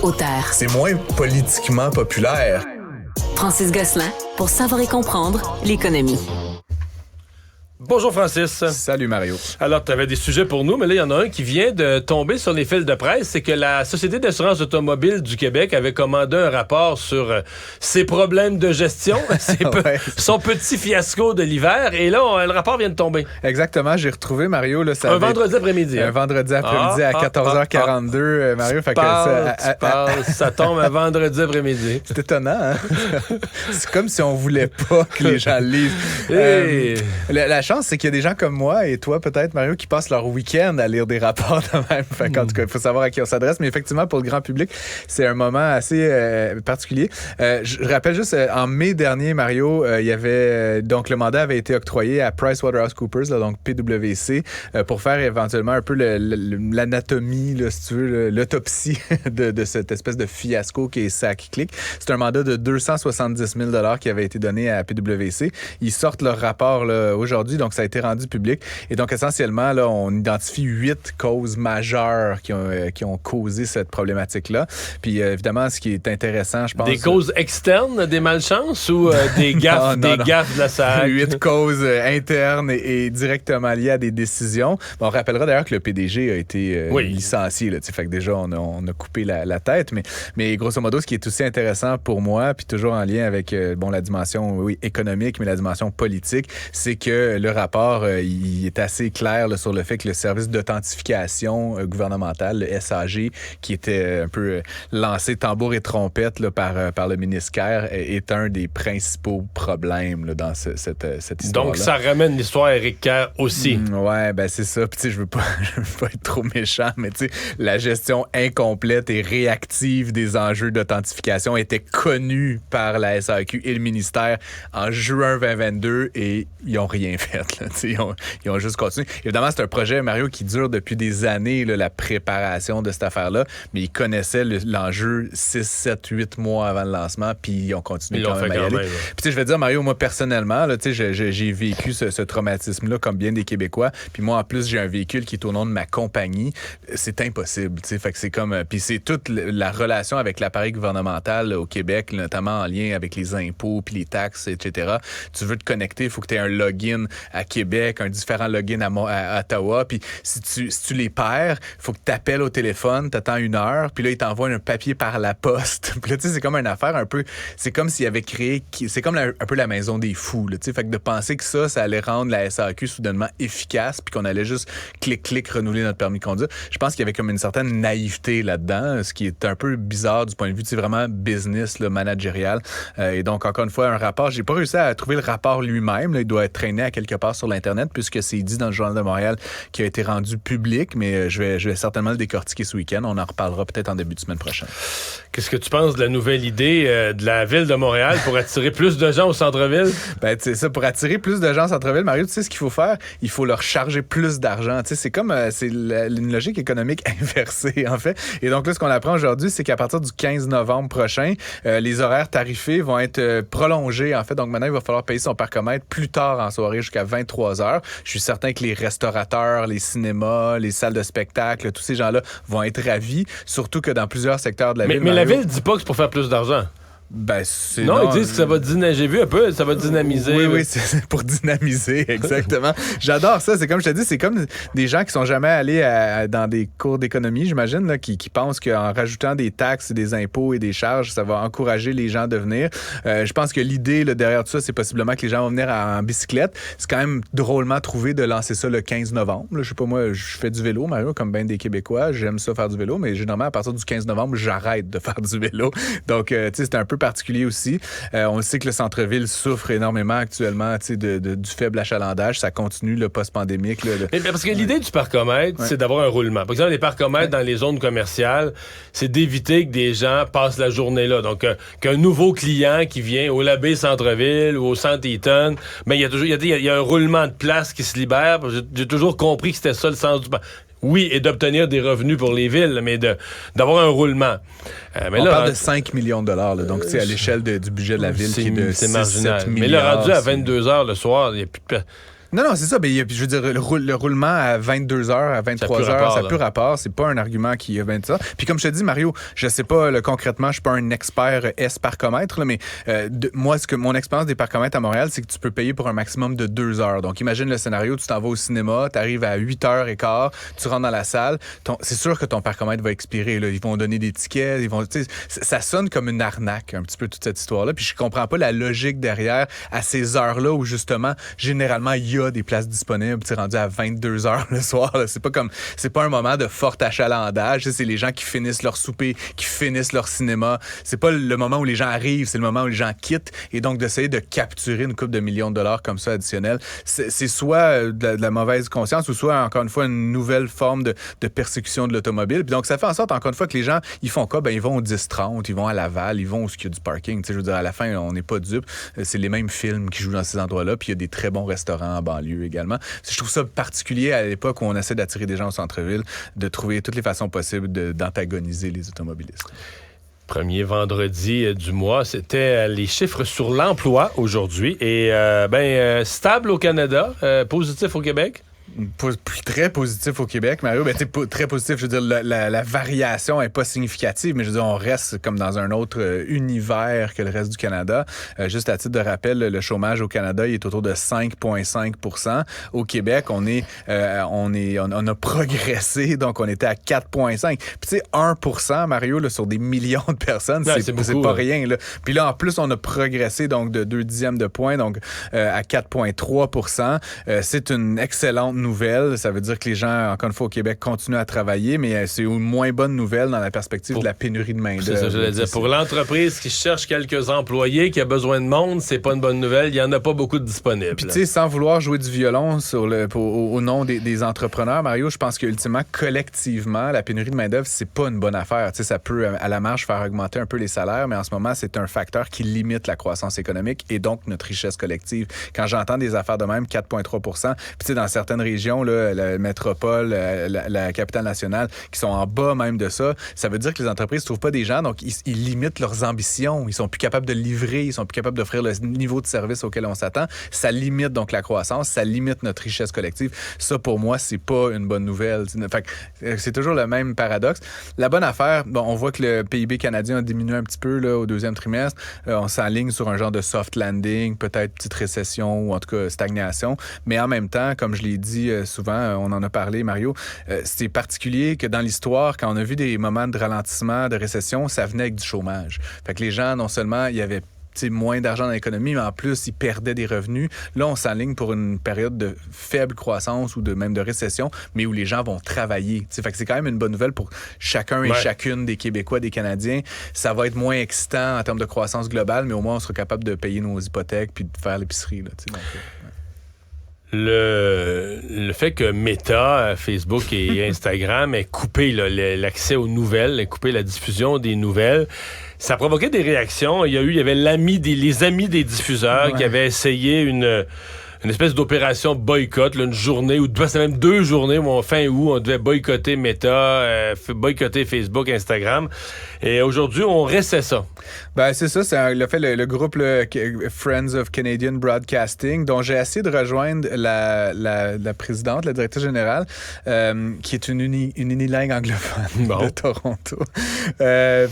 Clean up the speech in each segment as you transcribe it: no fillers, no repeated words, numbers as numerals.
Auteur. C'est moins politiquement populaire. Francis Gosselin, pour savoir et comprendre l'économie. Bonjour Francis. Salut Mario. Alors, tu avais des sujets pour nous, mais là, il y en a un qui vient de tomber sur les fils de presse. C'est que la Société d'assurance automobile du Québec avait commandé un rapport sur ses problèmes de gestion, son petit fiasco de l'hiver. Et là, le rapport vient de tomber. Exactement, j'ai retrouvé Mario. Là, vendredi après-midi. Un vendredi après-midi à 14h42, Mario. Fait ça tombe un vendredi après-midi. C'est étonnant, hein? C'est comme si on voulait pas que les gens lisent. La chance, c'est qu'il y a des gens comme moi et toi, peut-être, Mario, qui passent leur week-end à lire des rapports de même. Fait qu'en tout cas, il faut savoir à qui on s'adresse. Mais effectivement, pour le grand public, c'est un moment assez particulier. Je rappelle juste, en mai dernier, Mario, il y avait... donc, le mandat avait été octroyé à PricewaterhouseCoopers, là, donc PwC, pour faire éventuellement un peu l'anatomie, là, si tu veux, l'autopsie de cette espèce de fiasco qui est SAC-Click. C'est un mandat de 270 000 $ qui avait été donné à PwC. Ils sortent leur rapport là, aujourd'hui, donc ça a été rendu public. Et donc, essentiellement, là, on identifie 8 causes majeures qui ont causé cette problématique-là. Puis, évidemment, ce qui est intéressant, je pense... Des causes externes, des malchances ou des gaffes, gaffes de la SAC? 8 causes internes et directement liées à des décisions. Bon, on rappellera d'ailleurs que le PDG a été licencié. Là, fait que déjà, on a coupé la tête. Mais grosso modo, ce qui est aussi intéressant pour moi, puis toujours en lien avec la dimension économique, mais la dimension politique, c'est que le rapport, il est assez clair là, sur le fait que le service d'authentification gouvernementale, le SAG, qui était un peu lancé tambour et trompette là, par le ministre Kerr, est un des principaux problèmes là, dans cette histoire-là. Donc, ça ramène l'histoire à Éric Kerr aussi. Ouais, ben c'est ça. Puis tu sais, je veux pas être trop méchant, mais tu sais, la gestion incomplète et réactive des enjeux d'authentification était connue par la SAQ et le ministère en juin 2022 et ils n'ont rien fait. Là, ils ont juste continué. Évidemment, c'est un projet, Mario, qui dure depuis des années, là, la préparation de cette affaire-là, mais ils connaissaient l'enjeu 6, 7, 8 mois avant le lancement, puis ils ont continué quand même à y aller. Puis tu sais, je vais te dire, Mario, moi, personnellement, là, j'ai vécu ce traumatisme-là comme bien des Québécois, puis moi, en plus, j'ai un véhicule qui est au nom de ma compagnie. C'est impossible, tu sais, fait que c'est comme... puis c'est toute la relation avec l'appareil gouvernemental là, au Québec, là, notamment en lien avec les impôts, puis les taxes, etc. Tu veux te connecter, il faut que tu aies un login à Québec, un différent login à Ottawa. Puis si tu les perds, il faut que tu appelles au téléphone, tu attends 1 heure, puis là, ils t'envoient un papier par la poste. Puis là, tu sais, c'est comme une affaire un peu... C'est comme s'il avait créé... C'est comme un peu la maison des fous, là, tu sais. Fait que de penser que ça allait rendre la SAQ soudainement efficace, puis qu'on allait juste clic, renouveler notre permis de conduire. Je pense qu'il y avait comme une certaine naïveté là-dedans, ce qui est un peu bizarre du point de vue, c'est vraiment business, là, managérial. Et donc, encore une fois, un rapport, j'ai pas réussi à trouver le rapport lui-même, là, il doit être traîné à quelque part sur l'Internet, puisque c'est dit dans le Journal de Montréal qui a été rendu public, mais je vais certainement le décortiquer ce week-end. On en reparlera peut-être en début de semaine prochaine. Qu'est-ce que tu penses de la nouvelle idée de la Ville de Montréal pour attirer plus de gens au centre-ville? Ben, tu sais, ça, pour attirer plus de gens au centre-ville, Mario, tu sais ce qu'il faut faire? Il faut leur charger plus d'argent. Tu sais, c'est comme, c'est une logique économique inversée, en fait. Et donc là, ce qu'on apprend aujourd'hui, c'est qu'à partir du 15 novembre prochain, les horaires tarifés vont être prolongés, en fait. Donc maintenant, il va falloir payer son parcomètre plus tard en soirée, jusqu'à 23 heures. Je suis certain que les restaurateurs, les cinémas, les salles de spectacle, tous ces gens-là vont être ravis, surtout que dans plusieurs secteurs de la ville. Mais la ville dit pas que c'est pour faire plus d'argent. Ben, c'est non, ils disent que ça va dynamiser. J'ai vu un peu, ça va dynamiser. Oui, c'est pour dynamiser, exactement. J'adore ça. C'est comme je te dis, c'est comme des gens qui sont jamais allés dans des cours d'économie, j'imagine, là, qui pensent qu'en rajoutant des taxes, des impôts et des charges, ça va encourager les gens de venir. Je pense que l'idée là, derrière tout ça, c'est possiblement que les gens vont venir en bicyclette. C'est quand même drôlement trouvé de lancer ça le 15 novembre. Là, je sais pas, moi, je fais du vélo, Mario, comme bien des Québécois. J'aime ça faire du vélo, mais généralement, à partir du 15 novembre, j'arrête de faire du vélo. Donc, tu sais, c'est un peu particulier aussi. On sait que le centre-ville souffre énormément actuellement du faible achalandage. Ça continue le post-pandémique. Mais parce que l'idée du parcomètre, c'est d'avoir un roulement. Par exemple, les parcomètres dans les zones commerciales, c'est d'éviter que des gens passent la journée là. Donc, qu'un nouveau client qui vient au Labé Centre-Ville ou au Centre Eaton, mais il y a un roulement de place qui se libère. J'ai toujours compris que c'était ça le sens du... Oui, et d'obtenir des revenus pour les villes, mais d'avoir un roulement. Mais on parle de 5 millions de dollars, là, donc c'est à l'échelle du budget de la ville qui est de 6-7 milliards. Mais là, rendu à 22 h le soir, il n'y a plus de... Non, c'est ça. Je veux dire, le roulement à 22h, à 23h, ça n'a plus rapport. C'est pas un argument qui a 20 ça. Puis comme je te dis, Mario, je sais pas concrètement, je suis pas un expert S-parcomètre, mais moi, mon expérience des parcomètres à Montréal, c'est que tu peux payer pour un maximum de 2 heures. Donc, imagine le scénario, tu t'en vas au cinéma, tu arrives à 8h15, tu rentres dans la salle, c'est sûr que ton parcomètre va expirer. Là. Ils vont donner des tickets, ça sonne comme une arnaque, un petit peu, toute cette histoire-là. Puis je comprends pas la logique derrière à ces heures-là où, justement, généralement, il y a des places disponibles, tu es rendu à 22h le soir. Là. C'est pas un moment de fort achalandage. C'est les gens qui finissent leur souper, qui finissent leur cinéma. C'est pas le moment où les gens arrivent, c'est le moment où les gens quittent. Et donc, d'essayer de capturer une couple de millions de dollars comme ça additionnels, c'est soit de la mauvaise conscience ou soit, encore une fois, une nouvelle forme de persécution de l'automobile. Puis donc, ça fait en sorte, encore une fois, que les gens, ils font quoi? Ils vont au 10-30, ils vont à Laval, ils vont où il y a du parking. Je veux dire, à la fin, on n'est pas dupes. C'est les mêmes films qui jouent dans ces endroits-là. Puis il y a des très bons restaurants en banlieue également. Je trouve ça particulier à l'époque où on essaie d'attirer des gens au centre-ville, de trouver toutes les façons possibles d'antagoniser les automobilistes. Premier vendredi du mois, c'était les chiffres sur l'emploi aujourd'hui. Et stable au Canada, positif au Québec? Très positif au Québec, Mario. Très positif, je veux dire, la variation n'est pas significative, mais je veux dire, on reste comme dans un autre univers que le reste du Canada. Juste à titre de rappel, le chômage au Canada, il est autour de 5,5 %. Au Québec, on a progressé, donc on était à 4,5 %. Puis tu sais, 1 %, Mario, là, sur des millions de personnes, c'est beaucoup, pas rien. Là. Puis là, en plus, on a progressé donc de 0,2 de point, donc à 4,3 %. C'est une excellente nouvelle. Ça veut dire que les gens, encore une fois, au Québec, continuent à travailler, mais c'est une moins bonne nouvelle dans la perspective de la pénurie de main-d'œuvre. C'est ça, je voulais dire. Pour l'entreprise qui cherche quelques employés, qui a besoin de monde, c'est pas une bonne nouvelle. Il y en a pas beaucoup de disponibles. Puis, tu sais, sans vouloir jouer du violon au nom des entrepreneurs, Mario, je pense qu'ultimement, collectivement, la pénurie de main-d'œuvre, c'est pas une bonne affaire. Tu sais, ça peut, à la marge, faire augmenter un peu les salaires, mais en ce moment, c'est un facteur qui limite la croissance économique et donc notre richesse collective. Quand j'entends des affaires de même, 4,3 %, puis tu sais, dans certaines régions, là, la métropole, la capitale nationale, qui sont en bas même de ça, ça veut dire que les entreprises ne trouvent pas des gens, donc ils limitent leurs ambitions. Ils sont plus capables de livrer, ils sont plus capables d'offrir le niveau de service auquel on s'attend. Ça limite donc la croissance, ça limite notre richesse collective. Ça, pour moi, c'est pas une bonne nouvelle. Fait que, c'est toujours le même paradoxe. La bonne affaire, on voit que le PIB canadien a diminué un petit peu là, au deuxième trimestre. On s'enligne sur un genre de soft landing, peut-être petite récession ou en tout cas stagnation. Mais en même temps, comme je l'ai dit souvent, on en a parlé, Mario, c'est particulier que dans l'histoire, quand on a vu des moments de ralentissement, de récession, ça venait avec du chômage. Fait que les gens, non seulement, il y avait moins d'argent dans l'économie, mais en plus, ils perdaient des revenus. Là, on s'enligne pour une période de faible croissance ou même de récession, mais où les gens vont travailler. Fait que c'est quand même une bonne nouvelle pour chacun et chacune des Québécois, des Canadiens. Ça va être moins excitant en termes de croissance globale, mais au moins, on sera capable de payer nos hypothèques puis de faire l'épicerie. Là, donc, Le fait que Meta, Facebook et Instagram aient coupé l'accès aux nouvelles, aient coupé la diffusion des nouvelles, ça a provoqué des réactions. Il y avait les amis des diffuseurs qui avaient essayé une espèce d'opération boycott, là, une journée, ou c'était même 2 journées où fin août, on devait boycotter Meta, boycotter Facebook, Instagram. Et aujourd'hui, on restait ça. C'est ça, c'est le groupe Friends of Canadian Broadcasting, dont j'ai essayé de rejoindre la présidente, la directrice générale, qui est une unilingue anglophone de Toronto.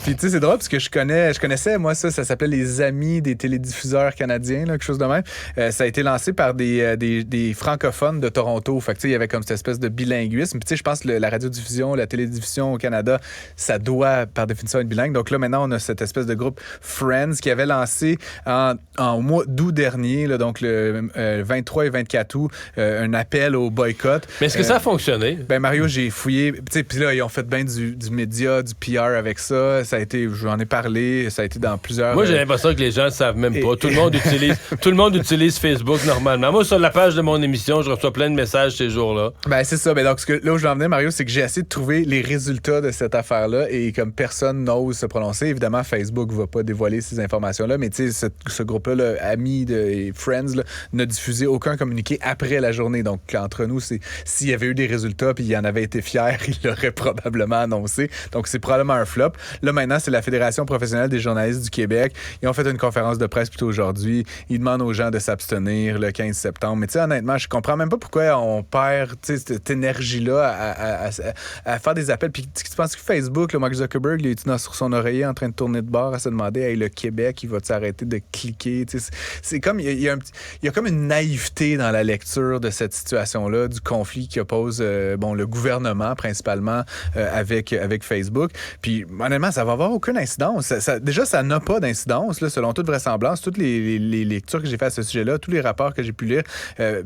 Puis tu sais, c'est drôle parce que je connaissais, moi, ça s'appelait les Amis des télédiffuseurs canadiens, là, quelque chose de même. Ça a été lancé par des francophones de Toronto. Fait que tu sais, il y avait comme cette espèce de bilinguisme. Puis tu sais, je pense que la radiodiffusion, la télédiffusion au Canada, ça doit, par définition, être bilingue. Donc là, maintenant, on a cette espèce de groupe Friends qui avait lancé en mois d'août dernier, là, donc le 23 et 24 août, un appel au boycott. Mais est-ce que ça a fonctionné? Mario, j'ai fouillé. Puis là, ils ont fait bien du média, du PR avec ça. Ça a été, j'en ai parlé, ça a été dans plusieurs... Moi, j'ai l'impression que les gens ne savent même pas. Tout le monde utilise Facebook normalement. Moi, sur la page de mon émission, je reçois plein de messages ces jours-là. C'est ça. Donc, là où je l'en venais, Mario, c'est que j'ai essayé de trouver les résultats de cette affaire-là et comme personne n'ose se prononcer, évidemment, Facebook ne va pas dévoiler ces informations-là, mais tu sais, ce groupe-là, là, Amis et Friends, là, n'a diffusé aucun communiqué après la journée. Donc, entre nous, s'il y avait eu des résultats puis il en avait été fier, il l'aurait probablement annoncé. Donc, c'est probablement un flop. Là, maintenant, c'est la Fédération professionnelle des journalistes du Québec. Ils ont fait une conférence de presse plutôt aujourd'hui. Ils demandent aux gens de s'abstenir le 15 15 septembre. Mais tu sais, honnêtement, je comprends même pas pourquoi on perd cette énergie-là à faire des appels. Puis tu penses que Facebook, là, Mark Zuckerberg, il est sur son oreiller en train de tourner de bord à se demander, hey, le Québec, il va-tu arrêter de cliquer? C'est comme, il y a comme une naïveté dans la lecture de cette situation-là, du conflit qui oppose le gouvernement principalement avec Facebook. Puis honnêtement, ça va avoir aucune incidence. Déjà, ça n'a pas d'incidence, là, selon toute vraisemblance. Toutes les lectures que j'ai faites à ce sujet-là, tous les rapports que j'ai pu lire,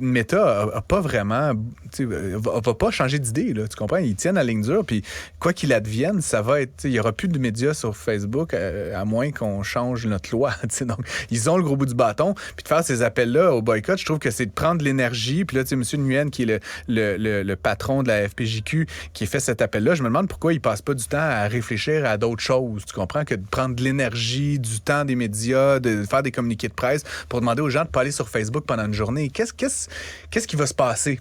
Meta a pas vraiment, va pas changer d'idée, là, tu comprends? Ils tiennent la ligne dure, puis quoi qu'il advienne, ça va être, il y aura plus de médias sur Facebook à moins qu'on change notre loi. Donc, ils ont le gros bout du bâton, puis de faire ces appels-là au boycott, je trouve que c'est de prendre de l'énergie. Puis là, tu sais, M. Nguyen, qui est le patron de la FPJQ, qui fait cet appel-là, je me demande pourquoi il passe pas du temps à réfléchir à d'autres choses, tu comprends, que de prendre de l'énergie, du temps des médias, de faire des communiqués de presse pour demander aux gens de pas aller sur Facebook pendant une journée. Qu'est-ce qui va se passer?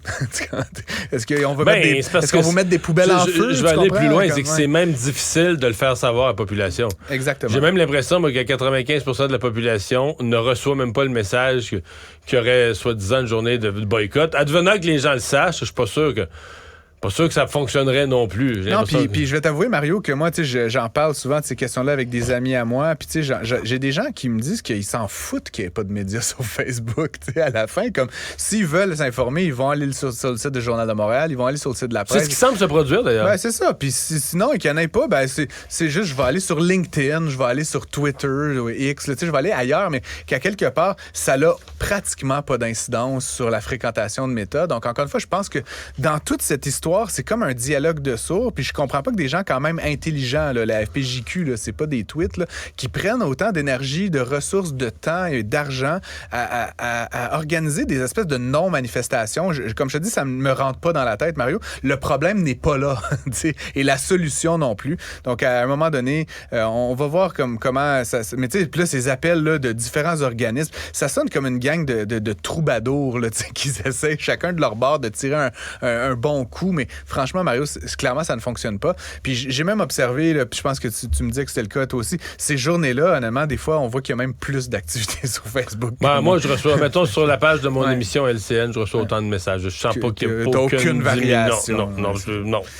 Est-ce qu'on va mettre des poubelles en feu? Je vais aller plus loin, c'est que c'est même difficile de le faire savoir à la population. Exactement. J'ai même l'impression que 95% de la population ne reçoit même pas le message qu'il y aurait soi-disant une journée de boycott. Advenant que les gens le sachent, je suis pas sûr que ça fonctionnerait non plus. Non, puis je vais t'avouer, Mario, que moi, tu sais, j'en parle souvent de ces questions-là avec des amis à moi. Puis, tu sais, j'ai des gens qui me disent qu'ils s'en foutent qu'il n'y ait pas de médias sur Facebook. Tu sais, à la fin, comme s'ils veulent s'informer, ils vont aller sur le site du Journal de Montréal, ils vont aller sur le site de la presse. C'est ce qui semble se produire, d'ailleurs. Ben, c'est ça. Puis sinon, et qu'il n'y en ait pas, ben, c'est juste, je vais aller sur LinkedIn, je vais aller sur Twitter, X, tu sais, je vais aller ailleurs, mais qu'à quelque part, ça n'a pratiquement pas d'incidence sur la fréquentation de Meta. Donc, encore une fois, je pense que dans toute cette histoire, c'est comme un dialogue de sourds, puis je comprends pas que des gens quand même intelligents, là, la FPJQ, là, c'est pas des tweets, là, qui prennent autant d'énergie, de ressources, de temps et d'argent à organiser des espèces de non-manifestations. Comme je te dis, ça me rentre pas dans la tête, Mario. Le problème n'est pas là, et la solution non plus. Donc, à un moment donné, on va voir comment ça... Mais tu sais, là, ces appels là, de différents organismes, ça sonne comme une gang de troubadours là, qui essaient chacun de leur bord de tirer un bon coup, mais franchement, Mario, clairement, ça ne fonctionne pas. Puis j'ai même observé, là, puis je pense que tu me disais que c'était le cas toi aussi, ces journées-là, honnêtement, des fois, on voit qu'il y a même plus d'activités sur Facebook. Moi, je reçois, mettons, sur la page de mon émission LCN, je reçois autant de messages. Je sens pas qu'il y a aucune variation. Non,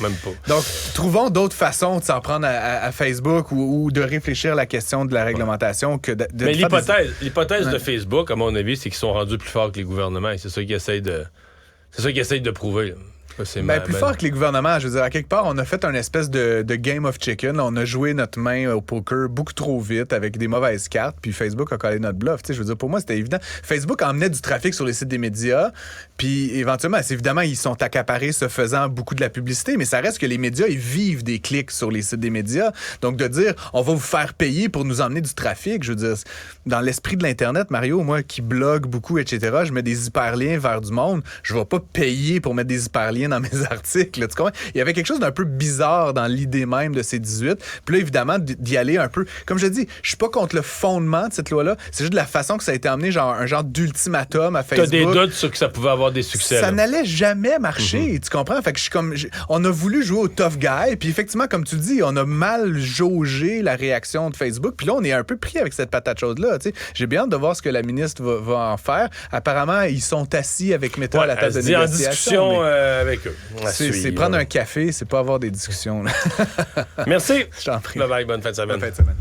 même pas. Donc, trouvons d'autres façons de s'en prendre à Facebook ou de réfléchir à la question de la réglementation que de Mais l'hypothèse de Facebook, à mon avis, c'est qu'ils sont rendus plus forts que les gouvernements et c'est ça qu'ils essayent de prouver. Plus fort que les gouvernements, je veux dire, à quelque part, on a fait un espèce de game of chicken. Là, on a joué notre main au poker beaucoup trop vite avec des mauvaises cartes, puis Facebook a collé notre bluff. Tu sais, je veux dire, pour moi, c'était évident. Facebook emmenait du trafic sur les sites des médias, puis éventuellement, évidemment, ils sont accaparés se faisant beaucoup de la publicité, mais ça reste que les médias, ils vivent des clics sur les sites des médias. Donc, de dire, on va vous faire payer pour nous emmener du trafic, je veux dire, dans l'esprit de l'Internet, Mario, moi, qui blogue beaucoup, etc., je mets des hyperliens vers du monde, je vais pas payer pour mettre des hyperliens dans mes articles. Tu comprends? Il y avait quelque chose d'un peu bizarre dans l'idée même de ces 18. Puis là, évidemment, d'y aller un peu... Comme je dis, je suis pas contre le fondement de cette loi-là. C'est juste de la façon que ça a été emmené, un genre d'ultimatum à Facebook. T'as des doutes sur que ça pouvait avoir des succès. Ça n'allait jamais marcher. Tu comprends? Fait que on a voulu jouer au tough guy. Puis effectivement, comme tu dis, on a mal jaugé la réaction de Facebook. Puis là, on est un peu pris avec cette patate chaude-là. Tu sais. J'ai bien hâte de voir ce que la ministre va en faire. Apparemment, ils sont assis avec Meta à la table de négociation. En discussion avec eux. C'est prendre un café, c'est pas avoir des discussions. Merci. Je t'en prie. Bye bye, bonne fin de semaine. Bonne fin de semaine.